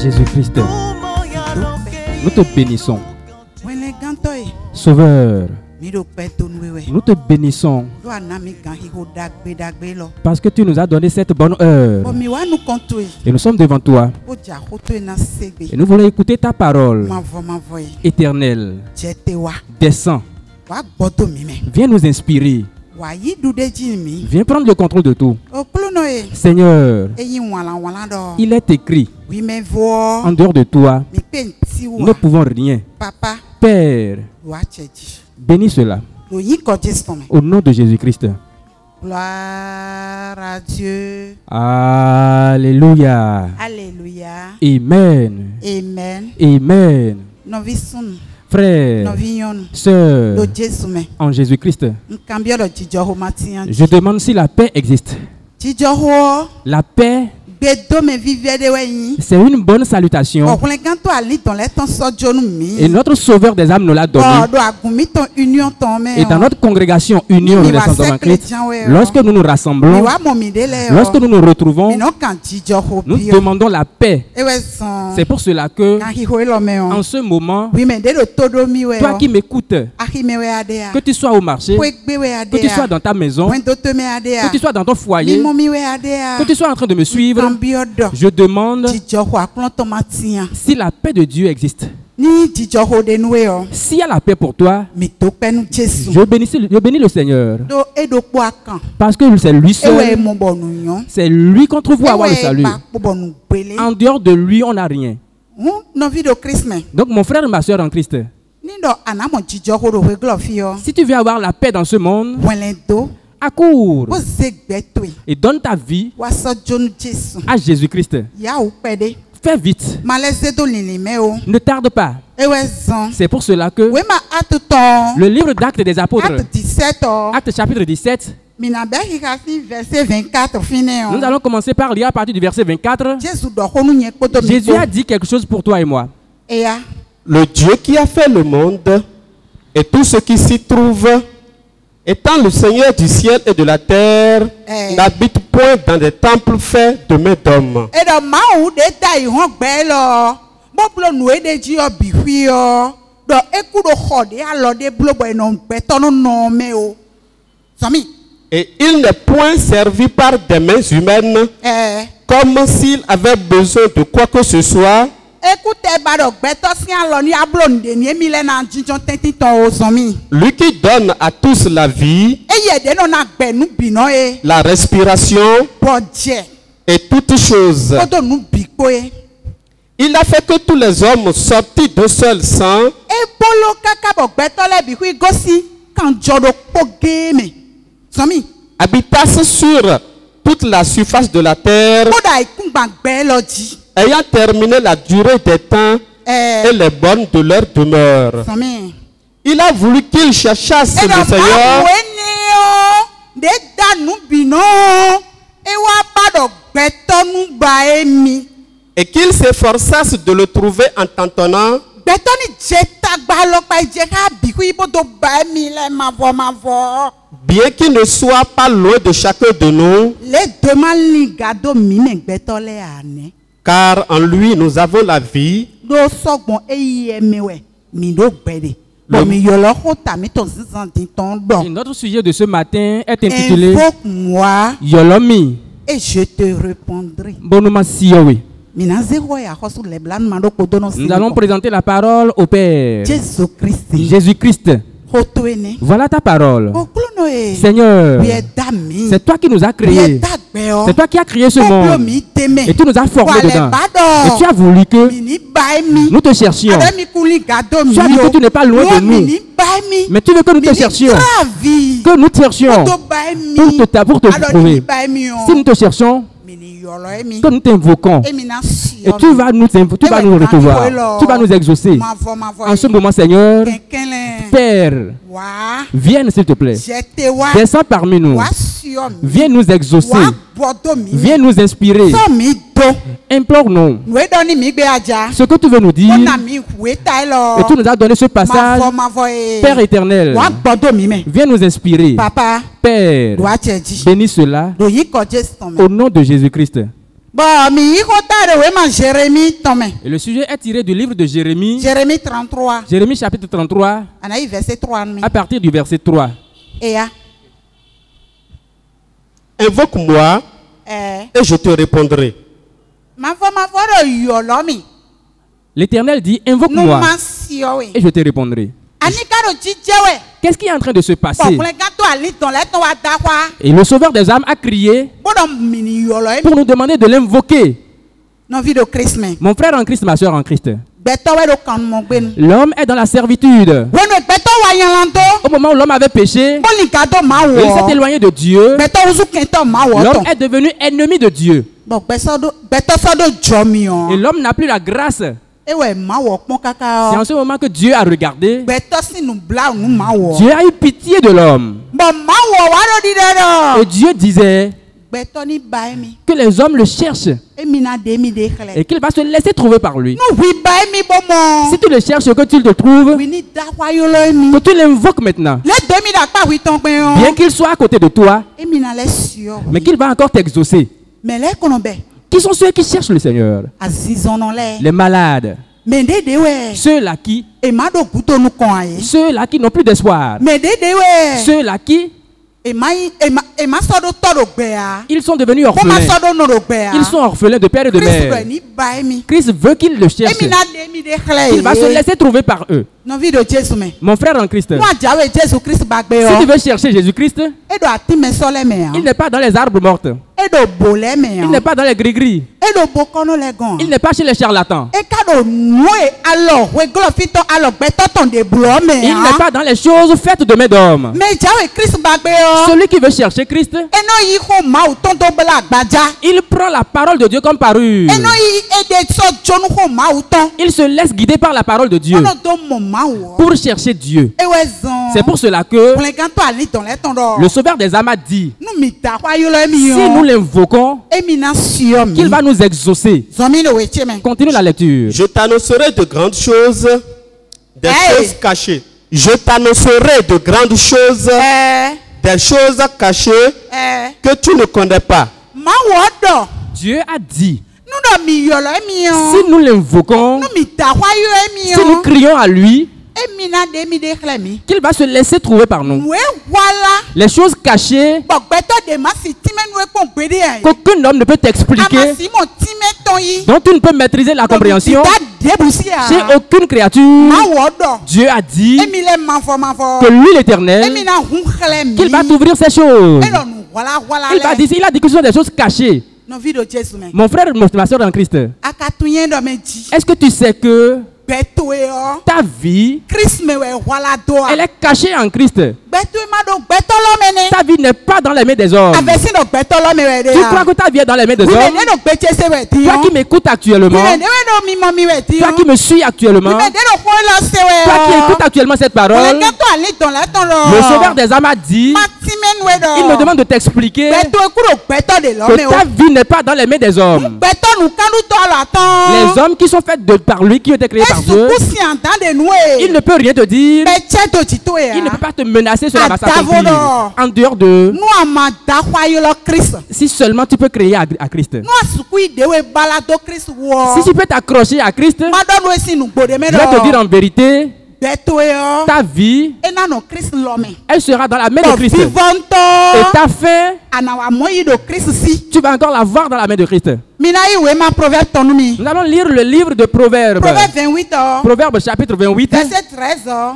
Jésus-Christ, nous te bénissons. Sauveur, nous te bénissons parce que tu nous as donné cette bonne heure. Et nous sommes devant toi. Et nous voulons écouter ta parole éternelle. Descends. Viens nous inspirer. Viens prendre le contrôle de tout. Seigneur, il est écrit, en dehors de toi, nous ne pouvons rien. Père, bénis cela. Au nom de Jésus-Christ. Gloire à Dieu. Alléluia. Alléluia. Amen. Amen. Amen. Frères, sœurs, en Jésus-Christ, je demande si la paix existe. La paix, c'est une bonne salutation. Et notre Sauveur des âmes nous l'a donné. Et dans notre congrégation Union des Saints en Christ, lorsque nous nous rassemblons, lorsque nous nous retrouvons, nous demandons la paix. C'est pour cela que, en ce moment, toi qui m'écoutes, que tu sois au marché, que tu sois dans ta maison, que tu sois dans ton foyer, que tu sois en train de me suivre, je demande si la paix de Dieu existe. S'il y a la paix pour toi, je bénis le Seigneur. Parce que c'est lui seul. C'est lui qu'on trouve avoir le salut. En dehors de lui, on n'a rien. Donc mon frère et ma soeur en Christ, si tu veux avoir la paix dans ce monde, accours et donne ta vie à Jésus-Christ. Fais vite. Ne tarde pas. C'est pour cela que le livre d'Actes des Apôtres, Actes chapitre 17, nous allons commencer par lire à partir du verset 24. Jésus a dit quelque chose pour toi et moi. Le Dieu qui a fait le monde et tout ce qui s'y trouve, étant le Seigneur du ciel et de la terre, n'habite point dans des temples faits de mains d'hommes. Et il n'est point servi par des mains humaines, comme s'il avait besoin de quoi que ce soit. Lui qui donne à tous la vie, la respiration et toutes choses. Il a fait que tous les hommes sortis d'un seul sang habitassent sur toute la surface de la terre, ayant terminé la durée des temps et les bornes de leur demeure. Il a voulu qu'ils cherchassent le Seigneur et qu'ils s'efforçassent de le trouver en tâtonnant, bien qu'il ne soit pas loin de chacun de nous, car en lui nous avons la vie. Et notre sujet de ce matin est intitulé Yolomi. Et je te répondrai. Nous allons présenter la parole au Père. Jésus-Christ. Voilà ta parole. Seigneur, c'est toi qui nous as créés. C'est toi qui as créé ce monde. Et tu nous as formés dedans. Et tu as voulu que nous te cherchions. Tu as dit que tu n'es pas loin de nous. Mais tu veux que nous te cherchions. Que nous te cherchions pour te trouver. Si nous te cherchons, que nous t'invoquons, et tu vas nous recevoir, tu vas nous exaucer. En ce moment, Seigneur, Père, viens s'il te plaît, descends parmi nous, viens nous exaucer, viens nous inspirer. Implore-nous ce que tu veux nous dire, et tu nous as donné ce passage. Père éternel, viens nous inspirer. Père, bénis cela au nom de Jésus-Christ. Et le sujet est tiré du livre de Jérémie. Jérémie 33. Jérémie chapitre 33. À partir du verset 3. Invoque-moi et je te répondrai. L'Éternel dit, invoque-moi et je te répondrai. Qu'est-ce qui est en train de se passer? Et le Sauveur des âmes a crié pour nous demander de l'invoquer. Mon frère en Christ, ma soeur en Christ. L'homme est dans la servitude. Au moment où l'homme avait péché, il s'est éloigné de Dieu. L'homme est devenu ennemi de Dieu. Et l'homme n'a plus la grâce. C'est en ce moment que Dieu a regardé. Dieu a eu pitié de l'homme. Et Dieu disait que les hommes le cherchent et qu'il va se laisser trouver par lui. Si tu le cherches, que tu le trouves, que tu l'invoques maintenant, bien qu'il soit à côté de toi, mais qu'il va encore t'exaucer. Qui sont ceux qui cherchent le Seigneur? Les malades. Ceux-là qui n'ont plus d'espoir. Ceux-là qui ils sont devenus orphelins. Ils sont orphelins de père et de mère. Christ veut qu'ils le cherchent. Il va se laisser trouver par eux. Mon frère en Christ, si tu veux chercher Jésus-Christ, il n'est pas dans les arbres morts. Il n'est pas dans les gris-gris. Il n'est pas chez les charlatans. Il n'est pas dans les choses faites de main d'homme. Celui qui veut chercher Christ, il prend la parole de Dieu comme parure. Il se laisse guider par la parole de Dieu pour chercher Dieu. C'est pour cela que le Sauveur des âmes a dit, si nous l'invoquons, qu'il va nous exaucer. Continue la lecture. Je t'annoncerai de grandes choses, des choses cachées. Je t'annoncerai de grandes choses, des choses cachées que tu ne connais pas. Dieu a dit, si nous l'invoquons, si nous crions à lui, qu'il va se laisser trouver par nous. Les choses cachées qu'aucun homme ne peut t'expliquer, dont tu ne peux maîtriser la compréhension chez aucune créature. Dieu a dit que lui l'Éternel, qu'il va t'ouvrir ces choses. Il a dit que ce sont des choses cachées. Mon frère, ma soeur en Christ, est-ce que tu sais que ta vie, elle est cachée en Christ? Ta vie n'est pas dans les mains des hommes. Tu crois que ta vie est dans les mains des hommes? Toi qui m'écoutes actuellement, toi qui me suis actuellement, toi qui écoutes actuellement cette parole, le Sauveur des âmes a dit, il me demande de t'expliquer que ta vie n'est pas dans les mains des hommes. Les hommes qui sont faits par lui, qui ont été créés par Dieu, il ne peut rien te dire. Il ne peut pas te menacer sur la base accomplir. En dehors de, si seulement tu peux créer à Christ. Si tu peux t'accrocher à Christ, je vais te dire en vérité, ta vie, elle sera dans la main de Christ. Et ta fin, tu vas encore la voir dans la main de Christ. Nous allons lire le livre de Proverbes. Proverbes chapitre 28.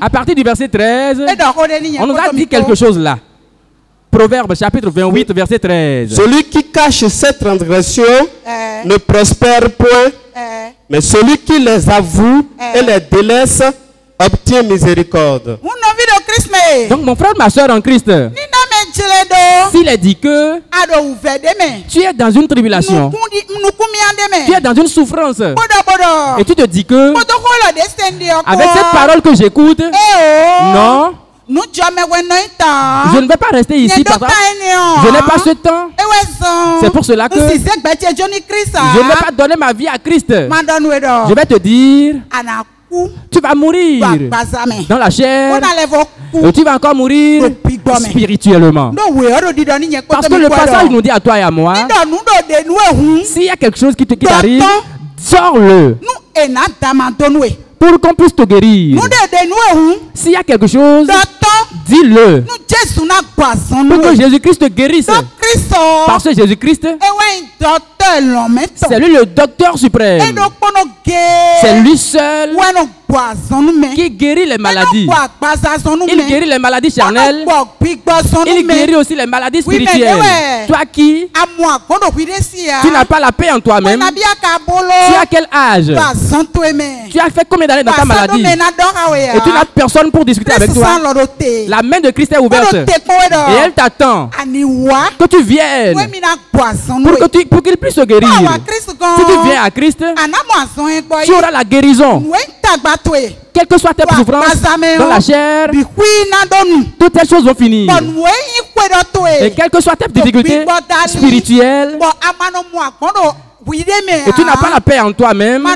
À partir du verset 13, on nous a dit quelque chose là. Proverbes chapitre 28, verset 13. Celui qui cache ses transgressions ne prospère point, mais celui qui les avoue et les délaisse obtient miséricorde. Donc mon frère, ma soeur en Christ, s'il est dit que tu es dans une tribulation, tu es dans une souffrance, et tu te dis que avec cette parole que j'écoute, non, je ne vais pas rester ici parce que je n'ai pas ce temps. C'est pour cela que je ne vais pas donner ma vie à Christ. Je vais te dire Tu vas mourir dans la chair. Et tu vas encore mourir spirituellement. Parce que le passage nous dit à toi et à moi, s'il y a quelque chose qui t'arrive, sors-le pour qu'on puisse te guérir. S'il y a quelque chose, dis-le pour que Jésus-Christ te guérisse. Parce que Jésus-Christ, c'est lui le docteur suprême. C'est lui seul qui guérit les maladies. Il guérit les maladies charnelles. Il guérit aussi les maladies spirituelles. Toi qui tu n'as pas la paix en toi-même. Tu as quel âge? Tu as fait combien d'années dans ta maladie? Et tu n'as personne pour discuter avec toi. La main de Christ est ouverte. Et elle t'attend que tu viennes pour qu'il puisse se guérir. Si tu viens à Christ, tu auras la guérison. Quelles que soient tes souffrances dans la chair, toutes ces choses vont finir. Et quelles que soient tes difficultés spirituelles, et tu n'as pas la paix en toi-même,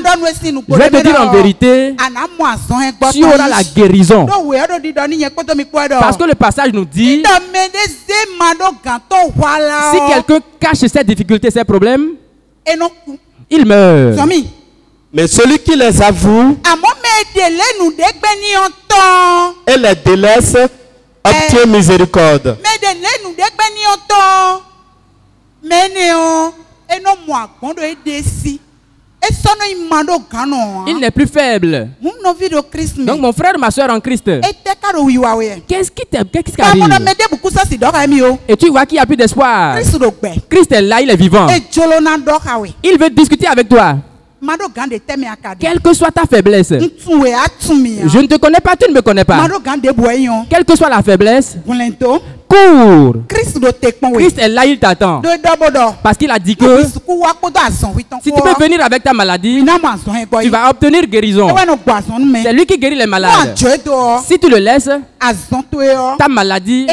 je vais te dire en vérité, tu auras la guérison. Parce que le passage nous dit, si quelqu'un cache ses difficultés, ses problèmes, il meurt. Mais celui qui les avoue et les délaisse obtient miséricorde. Il n'est plus faible. Donc mon frère, ma soeur en Christ, qu'est-ce qui t'arrive? Et tu vois qu'il n'y a plus d'espoir. Christ est là, il est vivant. Il veut discuter avec toi. Quelle que soit ta faiblesse, je ne te connais pas, tu ne me connais pas. Quelle que soit la faiblesse, cours. Christ est là, il t'attend. Parce qu'il a dit que si tu peux venir avec ta maladie, tu vas obtenir guérison. C'est lui qui guérit les malades. Si tu le laisses, ta maladie,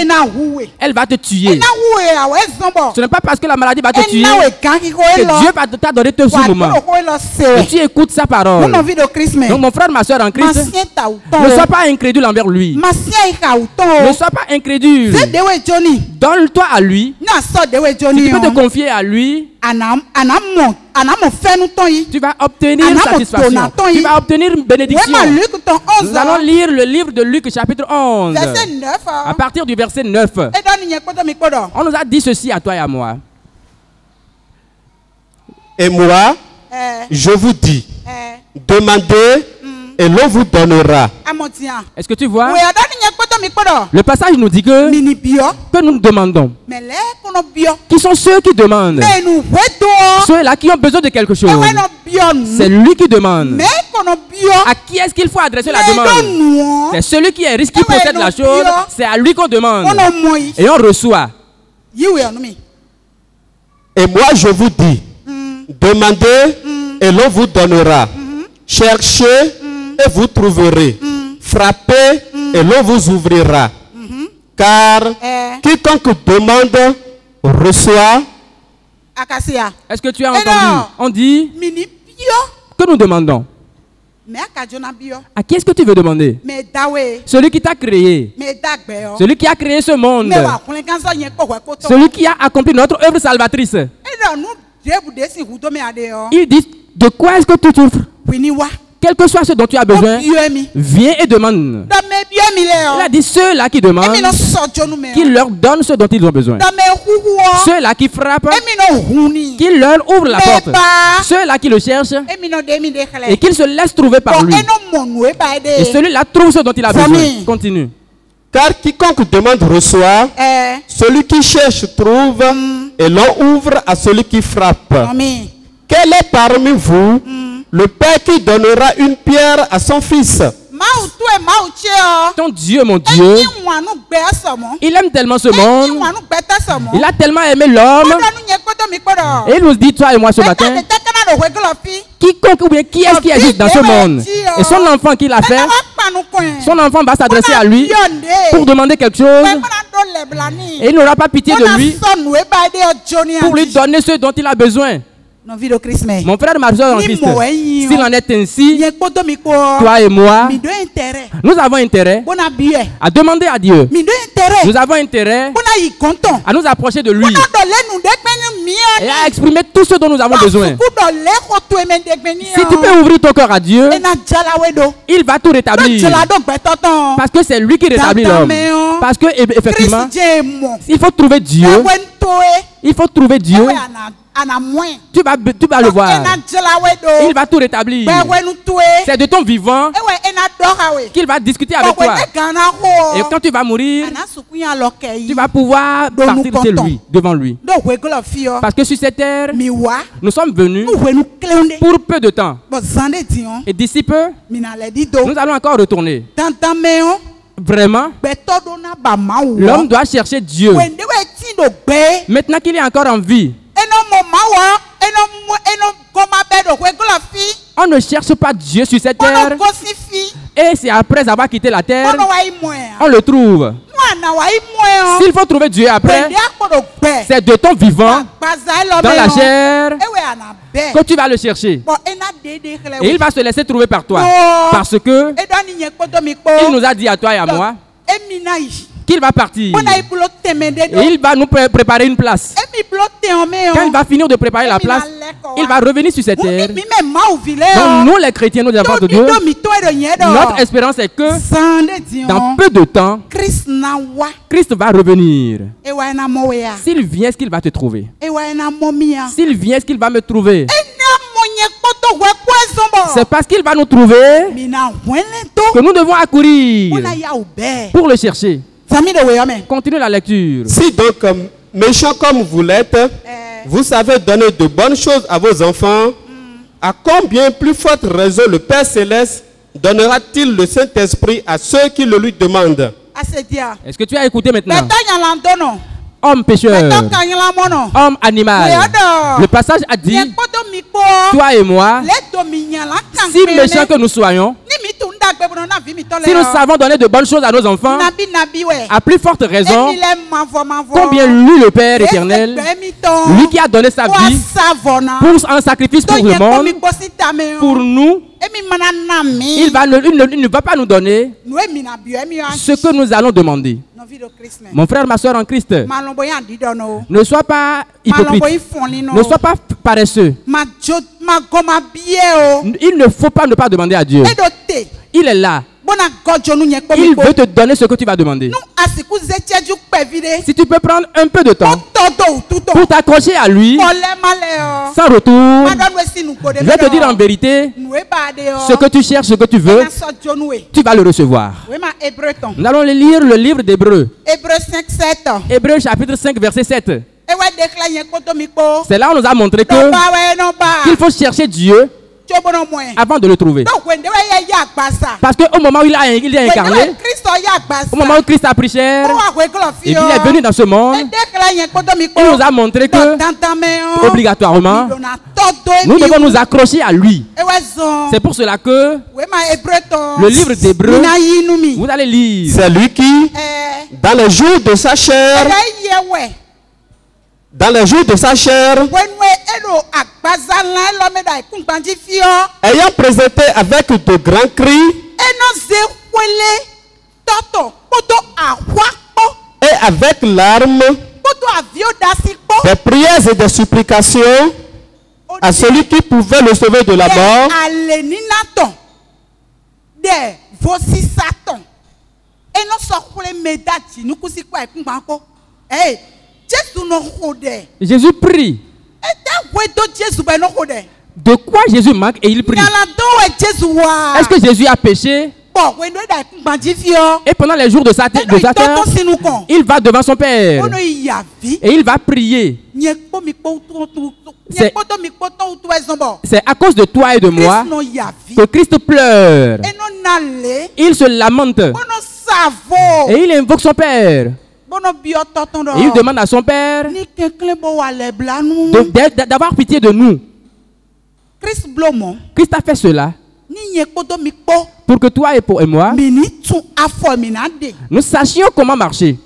elle va te tuer. Ce n'est pas parce que la maladie va te tuer que Dieu va t'a donné tout ce moment. Et tu écoutes sa parole. Donc mon frère, ma soeur en Christ, ne sois pas incrédule envers lui. Ne sois pas incrédule. Donne-toi à lui. Si tu peux te confier à lui, tu vas obtenir satisfaction. Tu vas obtenir une bénédiction. Nous allons lire le livre de Luc chapitre 11. À partir du verset 9. On nous a dit ceci à toi et à moi. Et moi, je vous dis, demandez et l'on vous donnera. Est-ce que tu vois? Le passage nous dit que nous demandons. Qui sont ceux qui demandent? Ceux-là qui ont besoin de quelque chose. C'est lui qui demande. À qui est-ce qu'il faut adresser la demande? C'est celui qui est riche, qui possède la chose. C'est à lui qu'on demande. Et on reçoit. Et moi je vous dis, demandez et l'on vous donnera. Cherchez et vous trouverez. Frappez et l'on vous ouvrira. Car quiconque demande reçoit. Est-ce que tu as entendu? On dit que nous demandons. À qui est-ce que tu veux demander? Celui qui t'a créé. Celui qui a créé ce monde. Celui qui a accompli notre œuvre salvatrice. Il dit, de quoi est-ce que tu souffres? Quel que soit ce dont tu as besoin, viens et demande. Il a dit ceux-là qui demandent, qu'il leur donne ce dont ils ont besoin. Ceux-là qui frappent, qu'il leur ouvre la porte. Ceux-là qui le cherchent, et qu'il se laisse trouver par lui. Et celui-là trouve ce dont il a besoin. Continue. Car quiconque demande reçoit, celui qui cherche trouve, et l'on ouvre à celui qui frappe. Quel est parmi vous le père qui donnera une pierre à son fils? Ton Dieu, mon Dieu, il aime tellement ce monde, il a tellement aimé l'homme, et il nous dit, toi et moi ce matin, quiconque ou bien qui est-ce qui existe dans ce monde, et son enfant qui l'a fait, son enfant va s'adresser à lui pour demander quelque chose, et il n'aura pas pitié de lui pour lui donner ce dont il a besoin. Mon frère, ma soeur en Christ, s'il en est ainsi, toi et moi, nous avons intérêt à demander à Dieu. Nous avons intérêt à nous approcher de lui et à exprimer tout ce dont nous avons besoin. Si tu peux ouvrir ton cœur à Dieu, il va tout rétablir. Parce que c'est lui qui rétablit l'homme. Parce que, effectivement, il faut trouver Dieu. Il faut trouver Dieu. Tu vas le voir. Il va tout rétablir. C'est de ton vivant qu'il va discuter avec toi. Et quand tu vas mourir, tu vas pouvoir partir devant lui. Parce que sur cette terre, nous sommes venus pour peu de temps. Et d'ici peu, nous allons encore retourner. Vraiment, l'homme doit chercher Dieu. Maintenant qu'il est encore en vie, on ne cherche pas Dieu sur cette terre. Et c'est après avoir quitté la terre, on le trouve. S'il faut trouver Dieu après, c'est de ton vivant, dans la chair, que tu vas le chercher. Et il va se laisser trouver par toi. Parce que il nous a dit à toi et à moi qu'il va partir. Et il va nous préparer une place. Quand il va finir de préparer la place, il va revenir sur cette terre. Donc nous les chrétiens, nous les enfants de Dieu, notre espérance est que dans peu de temps, Christ va revenir. S'il vient, est-ce qu'il va te trouver? S'il vient, est-ce qu'il va me trouver? C'est parce qu'il va nous trouver que nous devons accourir pour le chercher. Continue la lecture. Si donc, méchants comme vous l'êtes, vous savez donner de bonnes choses à vos enfants, à combien plus forte raison le Père Céleste donnera-t-il le Saint-Esprit à ceux qui le lui demandent? Est-ce que tu as écouté maintenant? Homme pécheur, homme animal. Le passage a dit, toi et moi, si méchants que nous soyons, si nous savons donner de bonnes choses à nos enfants, à plus forte raison, combien lui, le Père éternel, lui qui a donné sa vie pour un sacrifice pour le monde, pour nous, il ne va pas nous donner ce que nous allons demander. Mon frère, ma soeur en Christ, ne sois pas hypocrite, ne sois pas paresseux. Il ne faut pas ne pas demander à Dieu. Il est là. Il veut te donner ce que tu vas demander. Si tu peux prendre un peu de temps pour t'accrocher à lui, sans retour, je vais te dire en vérité, ce que tu cherches, ce que tu veux, tu vas le recevoir. Nous allons lire le livre d'Hébreux. Hébreux chapitre 5, verset 7. C'est là où on nous a montré qu'il faut chercher Dieu avant de le trouver. Parce qu'au moment où il est incarné, au moment où Christ a pris chair, et il est venu dans ce monde, il nous a montré que, obligatoirement, nous devons nous accrocher à lui. C'est pour cela que le livre d'Hébreux, vous allez lire. C'est lui qui, dans les jours de sa chair, ayant présenté avec de grands cris et avec larmes, des prières et des supplications à celui qui pouvait le sauver de la mort, Jésus prie. De quoi Jésus manque et il prie? Est-ce que Jésus a péché? Et pendant les jours de sa terre, il va devant son Père et il va prier. C'est à cause de toi et de moi que Christ pleure. Il se lamente et il invoque son Père. Et il demande à son Père d'avoir pitié de nous. Christ a fait cela pour que toi et moi, nous sachions comment marcher.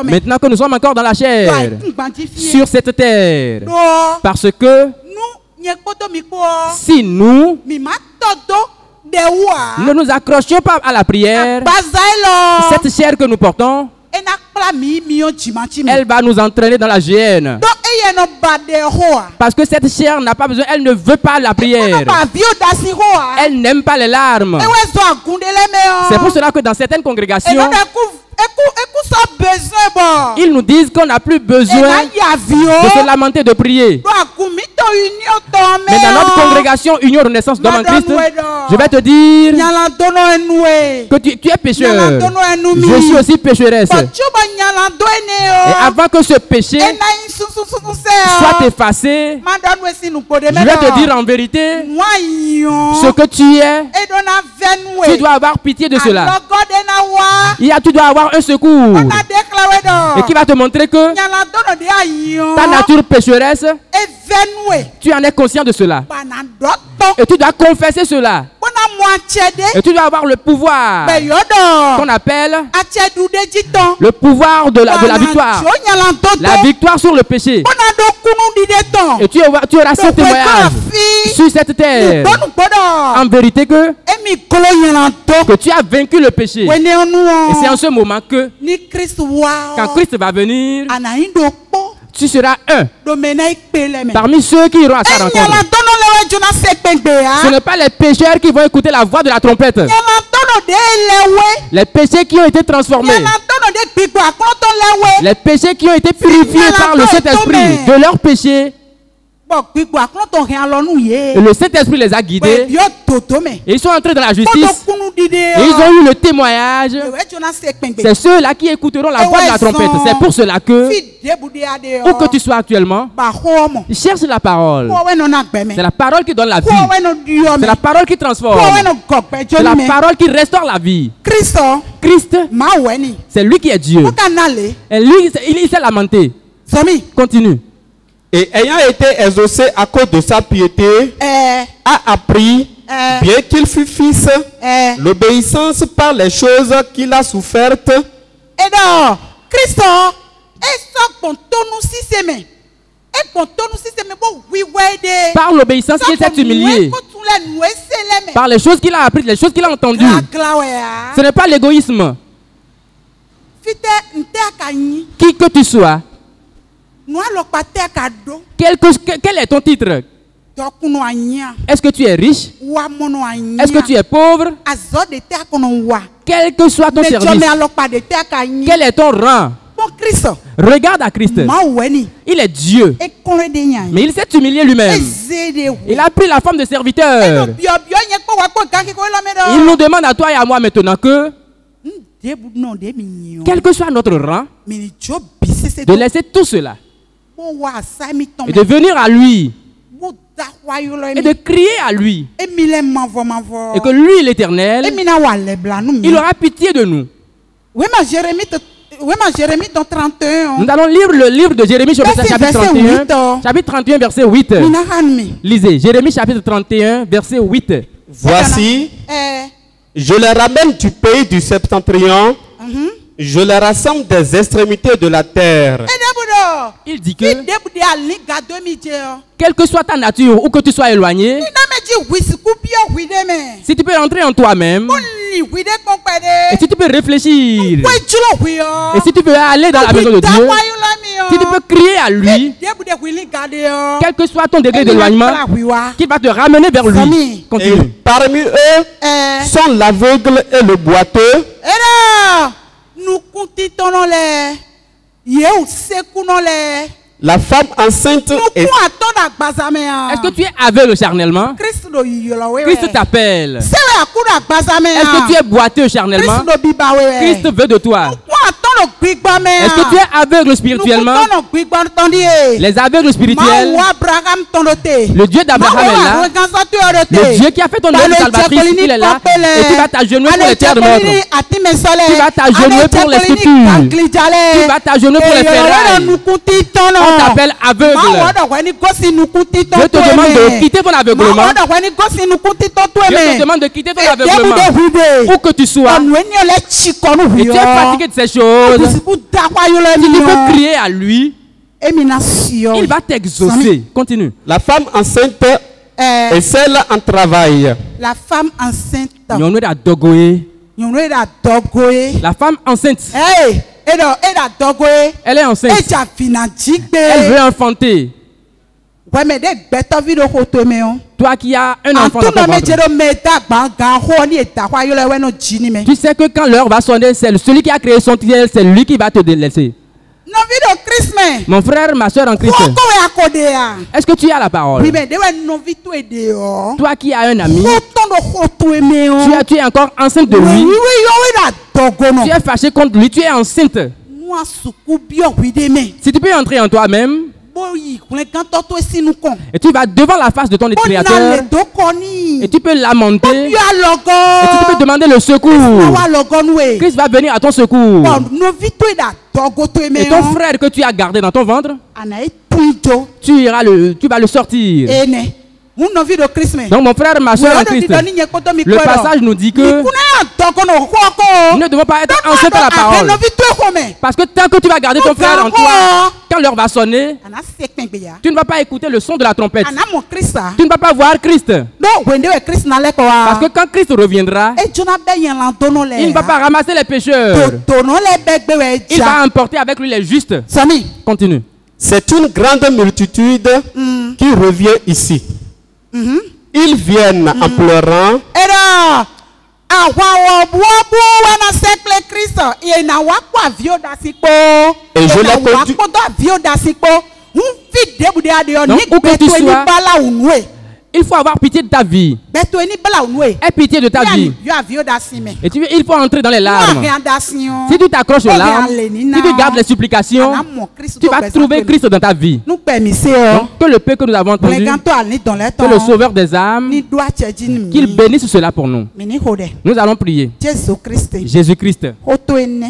Maintenant que nous sommes encore dans la chair, sur cette terre, parce que si nous ne nous accrochions pas à la prière, cette chair que nous portons, elle va nous entraîner dans la géhenne. Parce que cette chair n'a pas besoin, elle ne veut pas la prière. Elle n'aime pas les larmes. C'est pour cela que dans certaines congrégations, ils nous disent qu'on n'a plus besoin de se lamenter, de prier. Mais dans notre congrégation Union Renaissance d'Homme en Christ, je vais te dire que tu es pécheur. Je suis aussi pécheresse. Et avant que ce péché soit effacé, je vais te dire en vérité ce que tu es. Tu dois avoir pitié de cela. Tu dois avoir un secours et qui va te montrer que ta nature pécheresse, tu en es conscient de cela. Et tu dois confesser cela. Et tu dois avoir le pouvoir qu'on appelle le pouvoir de la victoire. La victoire sur le péché. Et tu auras ce témoignage sur cette terre. En vérité que tu as vaincu le péché. Et c'est en ce moment que quand Christ va venir, tu seras un parmi ceux qui iront à sa rencontre. Ce n'est pas les pécheurs qui vont écouter la voix de la trompette. Les péchés qui ont été transformés. Les péchés qui ont été purifiés par le Saint-Esprit de leurs péchés. Et le Saint-Esprit les a guidés. Et ils sont entrés dans la justice. Et ils ont eu le témoignage. C'est ceux-là qui écouteront la voix de la trompette. C'est pour cela que, où que tu sois actuellement, cherche la parole. C'est la parole qui donne la vie. C'est la parole qui transforme. C'est la parole qui restaure la vie. Christ, c'est lui qui est Dieu. Et lui, il s'est lamenté. Continue. Et ayant été exaucé à cause de sa piété, a appris, bien qu'il fût fils, l'obéissance par les choses qu'il a souffertes. Par l'obéissance, il s'est humilié. Par les choses qu'il a apprises, les choses qu'il a entendues. Ce n'est pas l'égoïsme. Qui que tu sois. Quel est ton titre? Est-ce que tu es riche? Est-ce que tu es pauvre? Quel que soit ton service, quel est ton rang? Regarde à Christ. Il est Dieu. Mais il s'est humilié lui-même. Il a pris la forme de serviteur. Il nous demande à toi et à moi maintenant que, quel que soit notre rang, de laisser tout cela et de venir à lui et de crier à lui et que lui, l'Éternel, il aura pitié de nous. Nous allons lire le livre de Jérémie chapitre 31, chapitre 31 verset 8. Lisez Jérémie chapitre 31 verset 8. Voici, je les ramène du pays du septentrion, je les rassemble des extrémités de la terre. Il dit que, quelle que soit ta nature ou que tu sois éloigné, si tu peux entrer en toi-même, et si tu peux réfléchir, et si tu peux aller dans la maison de Dieu, si tu peux crier à lui, quel que soit ton degré d'éloignement, qui va te ramener vers lui. Continue. Et parmi eux sont l'aveugle et le boiteux. La femme enceinte est... Est-ce que tu es aveugle charnellement? Christ t'appelle. Est-ce que tu es boiteux charnellement? Christ veut de toi. Est-ce que tu es aveugle spirituellement? Les aveugles spirituels, le Dieu d'Abraham est là. Le Dieu qui a fait ton œuvre salvatrice, il est là. Et tu vas t'agenouiller pour les terres mortes. Tu vas t'agenouiller pour les structures. Tu vas t'agenouiller pour les ferrailles. On t'appelle aveugle. Je te demande de quitter ton aveuglement. Je te demande de quitter ton aveuglement. Où que tu sois. Et tu es fatigué de ces choses. Si tu peux crier à lui, il va t'exaucer. Continue. La femme enceinte est celle en travail. La femme enceinte. La femme enceinte. Elle est enceinte. Elle veut enfanter. Toi qui as un enfant dans ton ventre. Tu sais que quand l'heure va sonner, c'est celui qui a créé son ciel, c'est lui qui va te délaisser. Mon frère, ma soeur en Christ, est-ce que tu as la parole? Toi qui as un ami, tu es encore enceinte de lui. Tu es fâché contre lui, tu es enceinte. Si tu peux entrer en toi-même, et tu vas devant la face de ton Créateur, et tu peux lamenter, et tu peux demander le secours. Christ va venir à ton secours. Et ton frère que tu as gardé dans ton ventre, tu vas le sortir. Donc mon frère, ma soeur en Christ, le passage nous dit que nous ne devons pas être enceintes à la parole. Parce que tant que tu vas garder ton frère en toi, quand l'heure va sonner, tu ne vas pas écouter le son de la trompette. Tu ne vas pas voir Christ. Parce que quand Christ reviendra, il ne va pas ramasser les pécheurs. Il va emporter avec lui les justes. Continue. C'est une grande multitude qui revient ici. Ils viennent en pleurant. Et je les conduis. Donc, où que tu sois, il faut avoir pitié de ta vie. Aie pitié de ta vie. Et il faut entrer dans les larmes. Si tu t'accroches aux larmes, si tu gardes les supplications, tu vas trouver Christ dans ta vie. Donc, que le peu que nous avons entendu, que le Sauveur des âmes, qu'il bénisse cela pour nous. Nous allons prier. Jésus-Christ,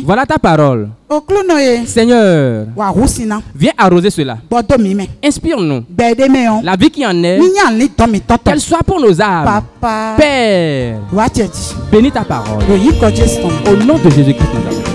voilà ta parole. Seigneur, viens arroser cela. Inspire-nous la vie qui en est, qu'elle soit pour nos âmes. Père, bénis ta parole. Au nom de Jésus-Christ, nous avons.